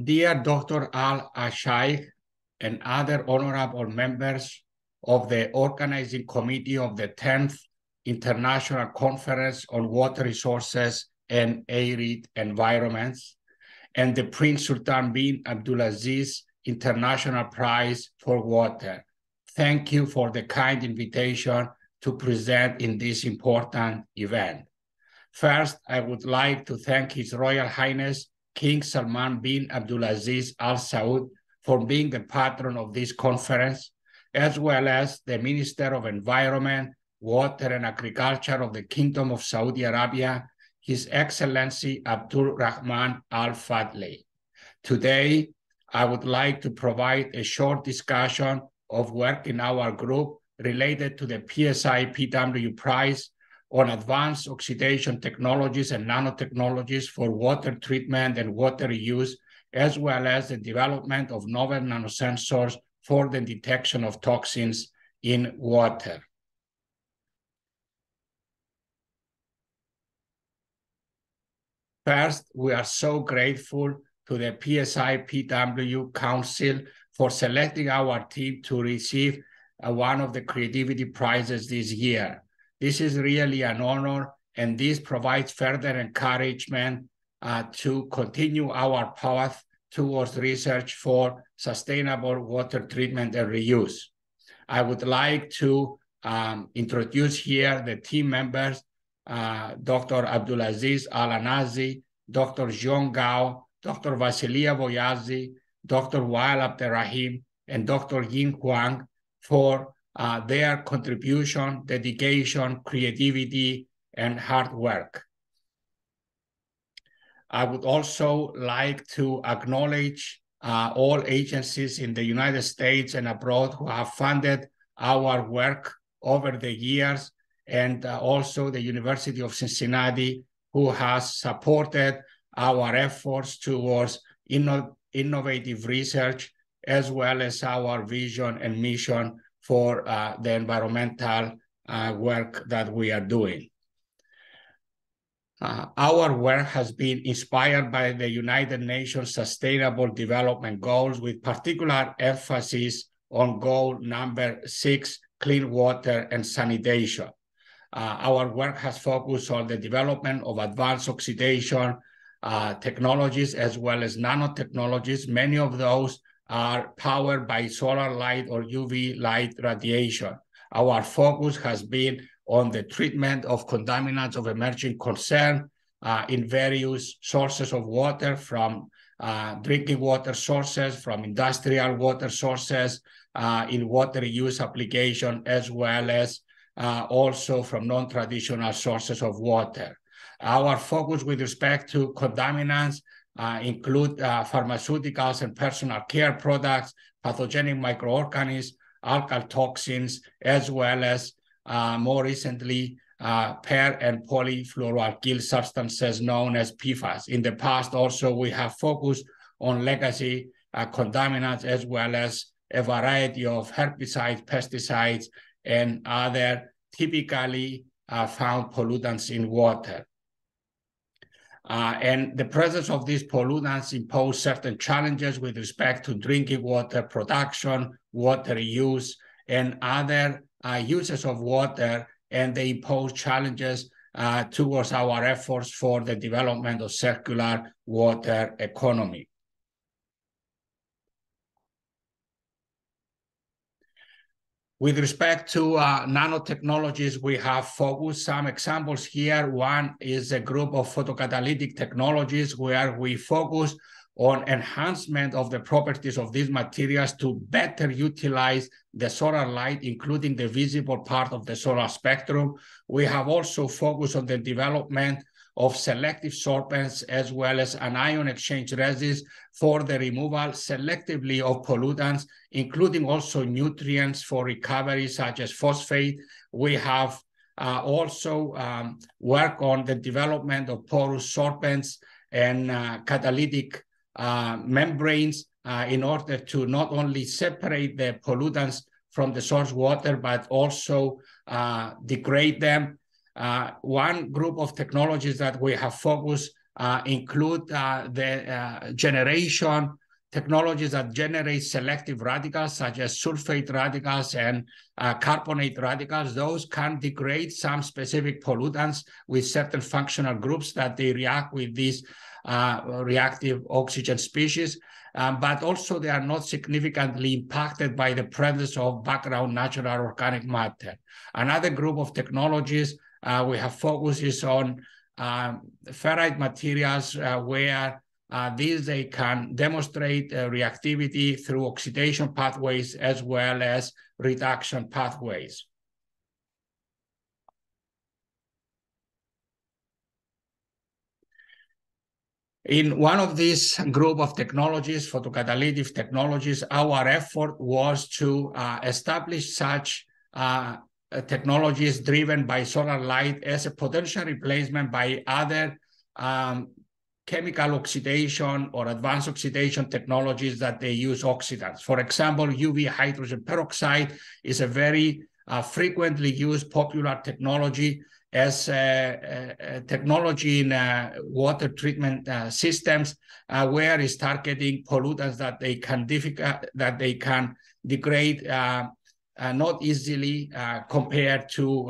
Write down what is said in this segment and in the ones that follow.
Dear Dr. Al-Ashaykh and other honorable members of the organizing committee of the 10th International Conference on Water Resources and Arid Environments, and the Prince Sultan bin Abdulaziz International Prize for Water. Thank you for the kind invitation to present in this important event. First, I would like to thank His Royal Highness King Salman bin Abdulaziz Al Saud for being the patron of this conference, as well as the Minister of Environment, Water and Agriculture of the Kingdom of Saudi Arabia, His Excellency Abdul Rahman Al Fadli. Today, I would like to provide a short discussion of work in our group related to the PSI PW Prize on advanced oxidation technologies and nanotechnologies for water treatment and water reuse, as well as the development of novel nanosensors for the detection of toxins in water. First, we are so grateful to the PSI PW Council for selecting our team to receive one of the creativity prizes this year. This is really an honor, and this provides further encouragement to continue our path towards research for sustainable water treatment and reuse. I would like to introduce here the team members, Dr. Abdulaziz Al-Anazi, Dr. Zhong Gao, Dr. Vasilia Voyazi, Dr. Wael Abderrahim, and Dr. Yin Huang for their contribution, dedication, creativity, and hard work. I would also like to acknowledge all agencies in the United States and abroad who have funded our work over the years, and also the University of Cincinnati, who has supported our efforts towards innovative research, as well as our vision and mission for the environmental work that we are doing. Our work has been inspired by the United Nations Sustainable Development Goals, with particular emphasis on goal number 6, clean water and sanitation. Our work has focused on the development of advanced oxidation technologies, as well as nanotechnologies. Many of those are powered by solar light or UV light radiation. Our focus has been on the treatment of contaminants of emerging concern in various sources of water, from drinking water sources, from industrial water sources, in water use application, as well as also from non-traditional sources of water. Our focus with respect to contaminants include pharmaceuticals and personal care products, pathogenic microorganisms, alkyl toxins, as well as more recently per and polyfluoroalkyl substances known as PFAS. In the past also, we have focused on legacy contaminants, as well as a variety of herbicides, pesticides, and other typically found pollutants in water. And the presence of these pollutants impose certain challenges with respect to drinking water production, water use, and other uses of water, and they impose challenges towards our efforts for the development of circular water economy. With respect to nanotechnologies, we have focused some examples here. One is a group of photocatalytic technologies where we focus on enhancement of the properties of these materials to better utilize the solar light, including the visible part of the solar spectrum. We have also focused on the development of selective sorbents, as well as anion exchange resins for the removal selectively of pollutants, including also nutrients for recovery, such as phosphate. We have also worked on the development of porous sorbents and catalytic membranes in order to not only separate the pollutants from the source water, but also degrade them. One group of technologies that we have focused include the generation technologies that generate selective radicals, such as sulfate radicals and carbonate radicals. Those can degrade some specific pollutants with certain functional groups that they react with these reactive oxygen species. But also they are not significantly impacted by the presence of background natural organic matter. Another group of technologies we have focuses on ferrite materials where these they can demonstrate reactivity through oxidation pathways as well as reduction pathways. In one of these group of technologies, photocatalytic technologies, our effort was to establish such technologies driven by solar light as a potential replacement by other chemical oxidation or advanced oxidation technologies that they use oxidants. For example, UV hydrogen peroxide is a very frequently used popular technology as a technology in water treatment systems where it's targeting pollutants that they can degrade not easily compared to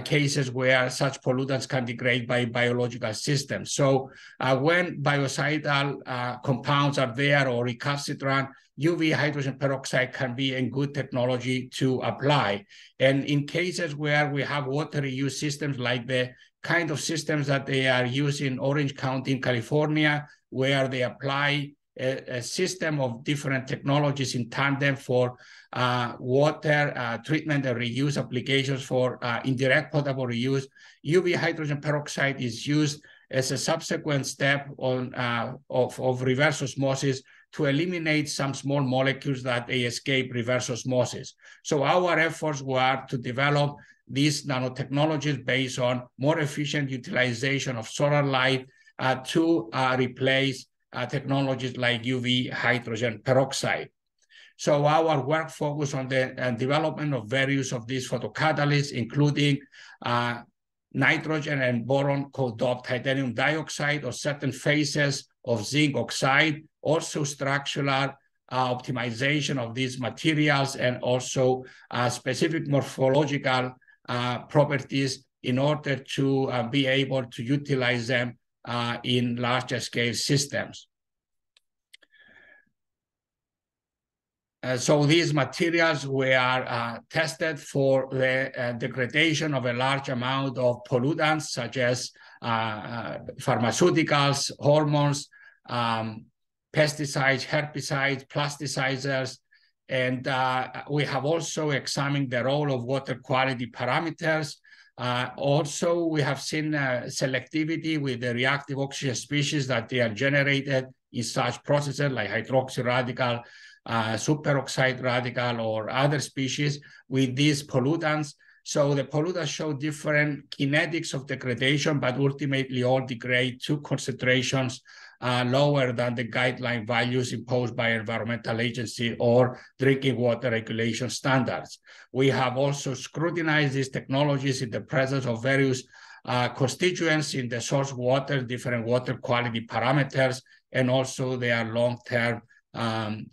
cases where such pollutants can degrade by biological systems. So when biocidal compounds are there or recalcitrant, UV hydrogen peroxide can be a good technology to apply. And in cases where we have water reuse systems like the kind of systems that they are using in Orange County in California, where they apply a system of different technologies in tandem for water treatment and reuse applications for indirect potable reuse, UV hydrogen peroxide is used as a subsequent step on, of reverse osmosis to eliminate some small molecules that they escape reverse osmosis. So our efforts were to develop these nanotechnologies based on more efficient utilization of solar light to replace technologies like UV hydrogen peroxide. So our work focused on the development of various of these photocatalysts, including nitrogen and boron co-doped titanium dioxide or certain phases of zinc oxide, also structural optimization of these materials, and also specific morphological properties in order to be able to utilize them in larger scale systems. So these materials were tested for the degradation of a large amount of pollutants, such as pharmaceuticals, hormones, pesticides, herbicides, plasticizers, and we have also examined the role of water quality parameters. Also, we have seen selectivity with the reactive oxygen species that they are generated in such processes like hydroxy radical, superoxide radical, or other species with these pollutants. So the pollutants show different kinetics of degradation, but ultimately all degrade to concentrations lower than the guideline values imposed by environmental agency or drinking water regulation standards. We have also scrutinized these technologies in the presence of various constituents in the source water, different water quality parameters, and also their long-term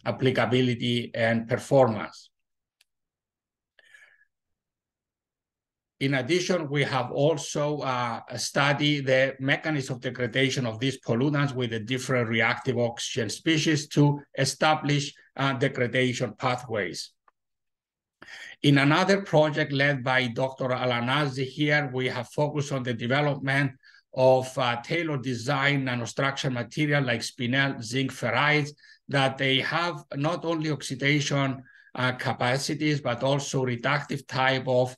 applicability and performance. In addition, we have also studied the mechanism of degradation of these pollutants with the different reactive oxygen species to establish degradation pathways. In another project led by Dr. Alanazi here, we have focused on the development of tailored design nanostructure material like spinel zinc ferrites that they have not only oxidation capacities, but also reductive type of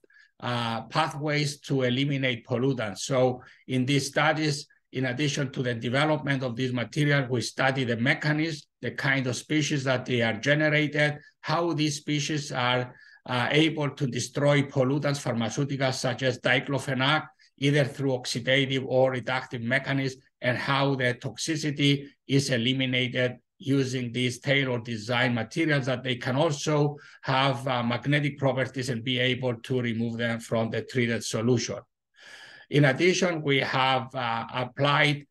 pathways to eliminate pollutants. So in these studies, in addition to the development of this material, we study the mechanism, the kind of species that they are generated, how these species are able to destroy pollutants, pharmaceuticals such as diclofenac, either through oxidative or reductive mechanisms, and how the toxicity is eliminated using these tailored design materials that they can also have magnetic properties and be able to remove them from the treated solution. In addition, we have applied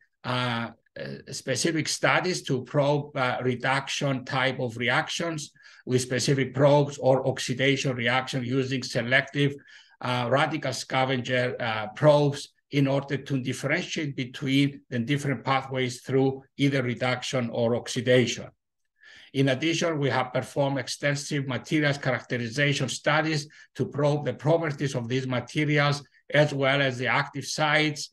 specific studies to probe reduction type of reactions with specific probes or oxidation reaction using selective radical scavenger probes in order to differentiate between the different pathways through either reduction or oxidation. In addition, we have performed extensive materials characterization studies to probe the properties of these materials as well as the active sites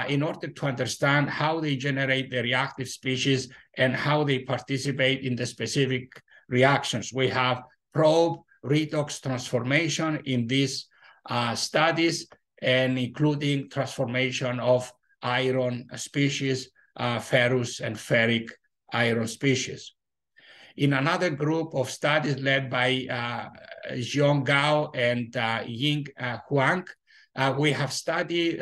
in order to understand how they generate the reactive species and how they participate in the specific reactions. We have probed redox transformation in these studies, and including transformation of iron species, ferrous and ferric iron species. In another group of studies led by Zhong Gao and Ying Huang, we have studied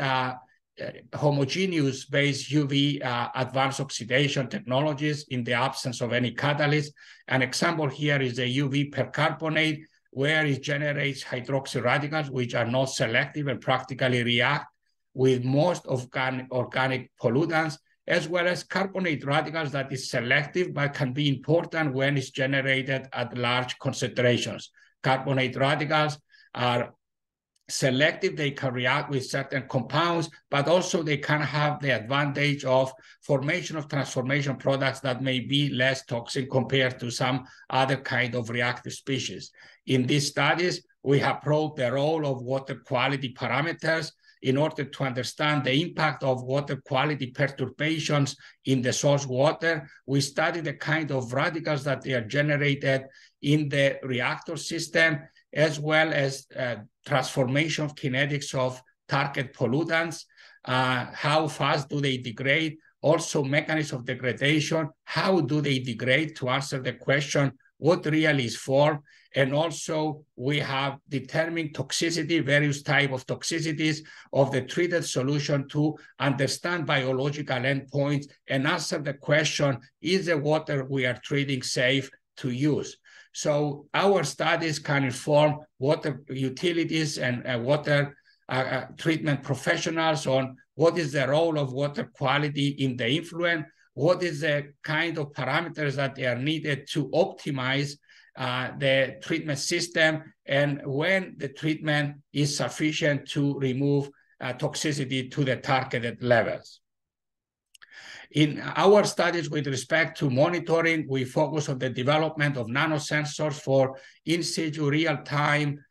homogeneous-based UV advanced oxidation technologies in the absence of any catalyst. An example here is a UV percarbonate, where it generates hydroxy radicals, which are not selective and practically react with most organic pollutants, as well as carbonate radicals that is selective but can be important when it's generated at large concentrations. Carbonate radicals are selective, they can react with certain compounds, but also they can have the advantage of formation of transformation products that may be less toxic compared to some other kind of reactive species. In these studies, we have probed the role of water quality parameters in order to understand the impact of water quality perturbations in the source water. We study the kind of radicals that they are generated in the reactor system, as well as transformation of kinetics of target pollutants, how fast do they degrade, also mechanism of degradation, how do they degrade, to answer the question, what really is formed. And also we have determined toxicity, various types of toxicities of the treated solution to understand biological endpoints and answer the question, is the water we are treating safe to use? So our studies can inform water utilities and water treatment professionals on what is the role of water quality in the influent, what is the kind of parameters that they are needed to optimize the treatment system, and when the treatment is sufficient to remove toxicity to the targeted levels. In our studies with respect to monitoring, we focus on the development of nanosensors for in situ real-time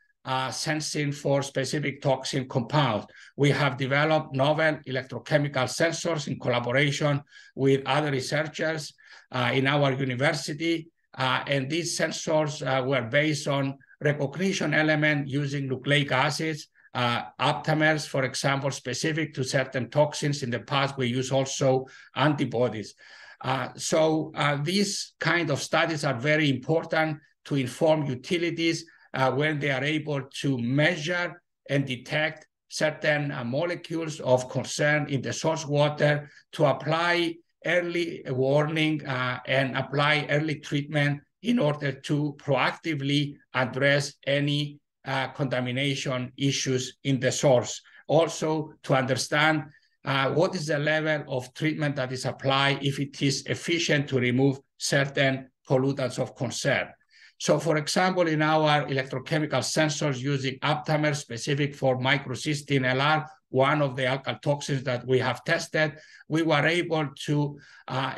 sensing for specific toxin compounds. We have developed novel electrochemical sensors in collaboration with other researchers in our university. And these sensors were based on recognition element using nucleic acids, aptamers, for example, specific to certain toxins. In the past, we use also antibodies. So these kind of studies are very important to inform utilities when they are able to measure and detect certain molecules of concern in the source water, to apply early warning and apply early treatment in order to proactively address any contamination issues in the source. Also, to understand what is the level of treatment that is applied, if it is efficient to remove certain pollutants of concern. So, for example, in our electrochemical sensors using aptamers specific for microcystin LR, one of the alkyl toxins that we have tested, we were able to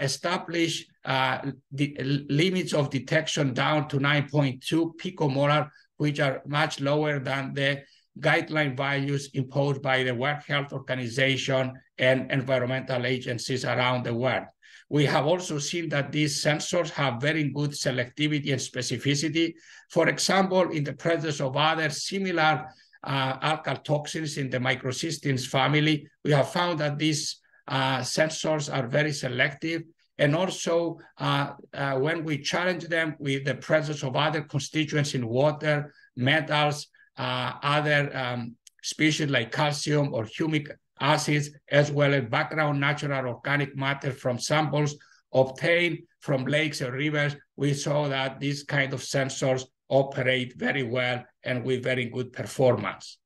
establish the limits of detection down to 9.2 picomolar, which are much lower than the guideline values imposed by the World Health Organization and environmental agencies around the world. We have also seen that these sensors have very good selectivity and specificity. For example, in the presence of other similar alkyl toxins in the microcystins family, we have found that these sensors are very selective. And also, when we challenge them with the presence of other constituents in water, metals, other species like calcium or humic acids, as well as background natural organic matter from samples obtained from lakes and rivers, we saw that these kind of sensors operate very well and with very good performance.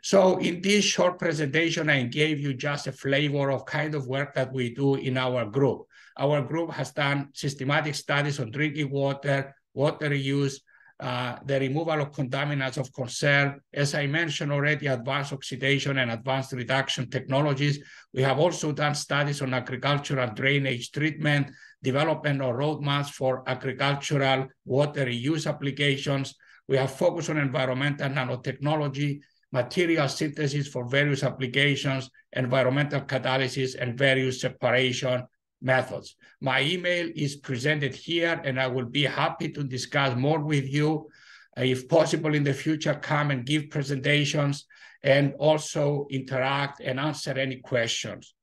So in this short presentation, I gave you just a flavor of kind of work that we do in our group. Our group has done systematic studies on drinking water, water use, the removal of contaminants of concern. As I mentioned already, advanced oxidation and advanced reduction technologies. We have also done studies on agricultural drainage treatment, development of roadmaps for agricultural water reuse applications. We have focused on environmental nanotechnology, material synthesis for various applications, environmental catalysis, and various separation methods. My email is presented here, and I will be happy to discuss more with you. If possible in the future, come and give presentations and also interact and answer any questions.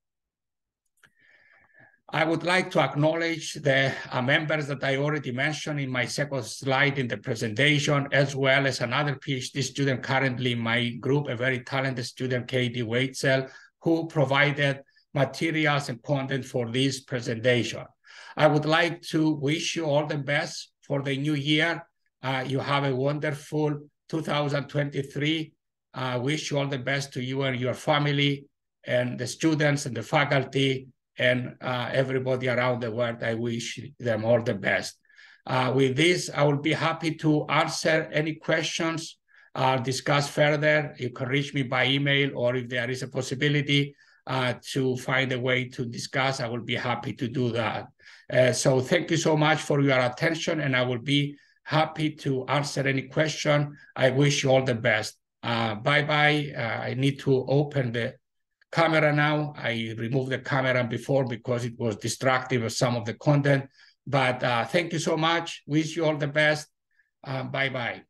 I would like to acknowledge the members that I already mentioned in my second slide in the presentation, as well as another PhD student currently in my group, a very talented student, Katie Waitzel, who provided materials and content for this presentation. I would like to wish you all the best for the new year. You have a wonderful 2023. Wish you all the best to you and your family and the students and the faculty and everybody around the world. I wish them all the best. With this, I will be happy to answer any questions, discuss further. You can reach me by email, or if there is a possibility to find a way to discuss, I will be happy to do that. So thank you so much for your attention, and I will be happy to answer any question. I wish you all the best. Bye-bye. I need to open the camera now. I removed the camera before because it was distracting with some of the content. But thank you so much. Wish you all the best. Bye-bye.